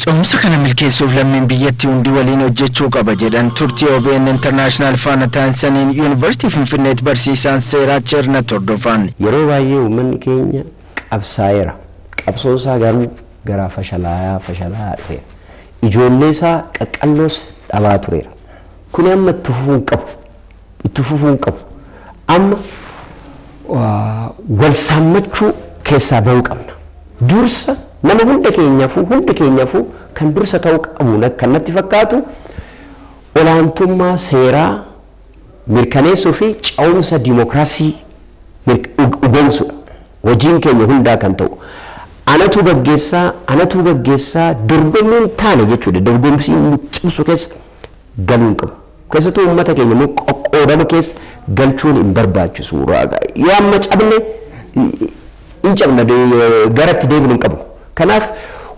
Cehumsa kana milkeessuuf lammiin biyyattii hundi waliin hojjechuu qaba jedhan turtii OBN International faana taasisaniin Yuunivarsitii Finfinnneetti barsiisaan seeraa Charinnat Hordofaan. Yeroo baay'ee uummanni keenya qabsaa'eera. Qabsoon isaa garuu gara fashalaa'aa dhufeera. Ijoollee isaa qaqqalloos dhabaa tureera. Kun amma itti fufuun qabu. Amma walsaammachuu keessaa bahuu qabna. Dursa nama hunda keenyaafuu kan dursa ta'uu qabu kan natti fakkaatu olaantummaa seeraa mirkaneessuu fi cehumsa dimokiraasii dhugoomsuudha. Hojiin keenya hundaa kan ta'u. Anatu gaggeessaa dorgommiin taane jechuudha. Dorgomsiin cimsu keessa galuun qabu. Keessattuu uummata keenya immoo qoqqoodama keessa galchuun hin barbaachisu. Yoo amma cabne hin cabna garatti deebiin hin qabu. Kanaaf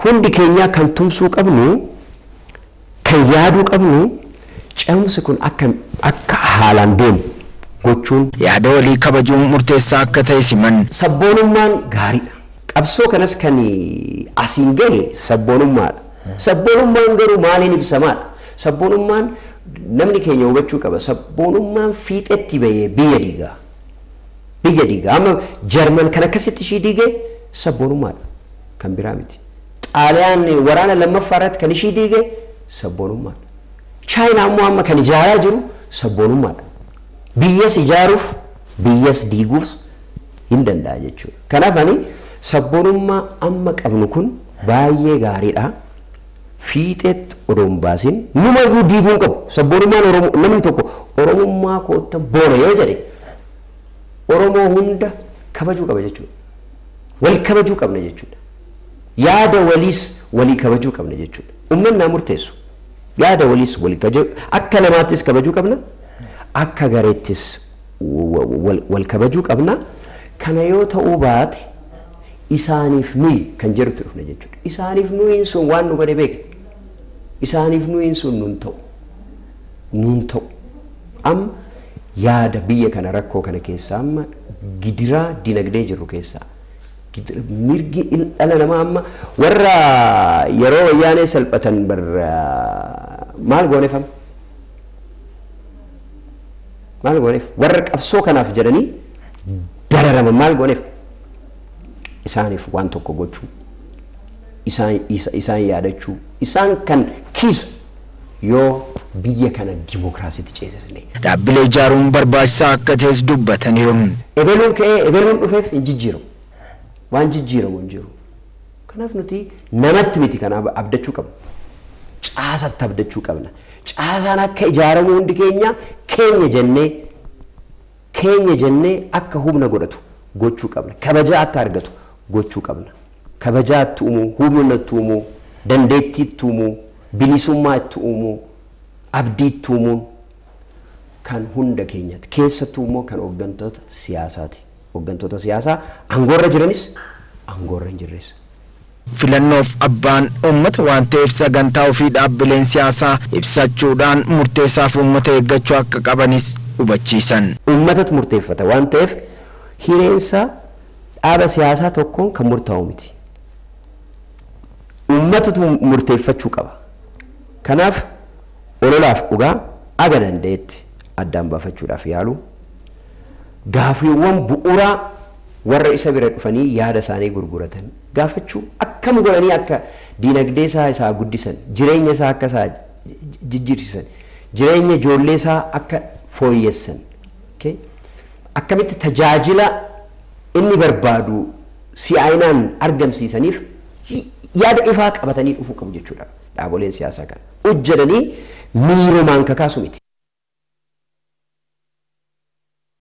hundi keenya kan tumsuu qabnu kan yaaduu qabnu cehumsi kun akka haalaan deemu gochuun yaada walii kabajuun murteessaa akka ta'e siman. Sabboonummaan gaariidha. Qabsoo kanas kan asiin gahe sabboonummaadha. Sabboonummaan garuu maaliin ibsamaadha? Sabboonummaan namni keenya hubachuu qaba. Sabboonummaan fiixetti bahee biyya diigaa. Amma Jarman kan akkasitti ishii diigee sabboonummaadha. Kan biraa miti. Xaaliyaan waraana lammaffaa irratti kan ishii diigee sabboonummaadha. Chaayinaa immoo amma kan ijaaraa jiru sabboonummaadha. Biyyas ijaaruuf biyyas diiguuf hin danda'a jechuudha. Kanaaf ani sabboonummaa amma qabnu kun baay'ee gaariidha. Fiixeetti odoo hin baasin numa iyyuu diiguun qabu. Sabboonummaan namni tokko Oromummaa koottan boona yoo jedhe Oromoo hunda kabajuu qaba jechuudha. Wal kabajuu qabna jechuudha. Yaada waliis walii kabajuu qabna jechuudha. Uummanni murteessu. Yaada waliis walii kabajuu akka namaattis kabajuu qabna. Akka gareettis wal kabajuu qabna. Kana yoo ta'uu baate isaaniif nuyi kan jedhutti dhufna jechuudha. Isaaniif nuyi sun waan nu godhe beekna. Isaaniif nuyi sun nuun ta'u. Amma yaada biyya kana rakkoo kana keessaa amma gidiraa dinagdee jiru keessaa mirgi dhala namaa amma warra yeroo wayyaanee salphatan maal gooneef warra qabsoo kanaaf jedhanii dararama maal gooneef isaaniif waan tokko gochuu isaan yaadachuu isaan kan kiisu yoo biyya kana dimokiraasiitti ceesisne. Dhaabbilee ijaaruun barbaachisaa akka ta'es dubbataniiru. Ebeluun ka'ee ebeluun dhufeef hin jijjiiramu. Waan jijjiiramu hin jiru. Kanaaf nuti namatti miti kana abdachuu qabna. Caasatti abdachuu qabna. Caasaan akka ijaaramu hundi keenya jennee akka humna godhatu gochuu qabna. Kabajaa akka argatu gochuu qabna. Kabajaa itti uumuu, humna itti uumuu, dandeettii itti uumuu, bilisummaa itti uumuu, abdii itti uumuun kan hunda keenyaati. Keessattuu immoo kan hooggantoota siyaasaati. Hooggantoota siyaasaa aangoorra jiranis aangoorra hin jirres. Filannoof abbaan uummata waan ta'eef sagantaa ofii dhaabbileen siyaasaa ibsachuudhaan murteessaaf uummata eeggachuu akka qabanis hubachiisan. Uummatatu murteeffata waan ta'eef hireensa dhaaba siyaasaa tokkoon kan murtaa'u miti. Uummatatu murteeffachuu qaba. Kanaaf ololaaf dhugaa aga dandeetti addaan baafachuudhaaf yaalu. Gaafiiwwan bu'uuraa warra isa bira dhufanii yaada isaanii gurguratan gaafachuu akkam godhanii akka diinagdee isaa guddisan jireenya isaa akka isaa jijjiirsisan jireenya ijoollee isaa akka fooyyessan akkamitti tajaajila inni barbaadu si'aayinaan argamsiisaniif yaada ifaa qabatanii dhufuu qabu jechuudha. Dhaaboleen siyaasaa kana hojjetanii miirumaan kakaasu miti.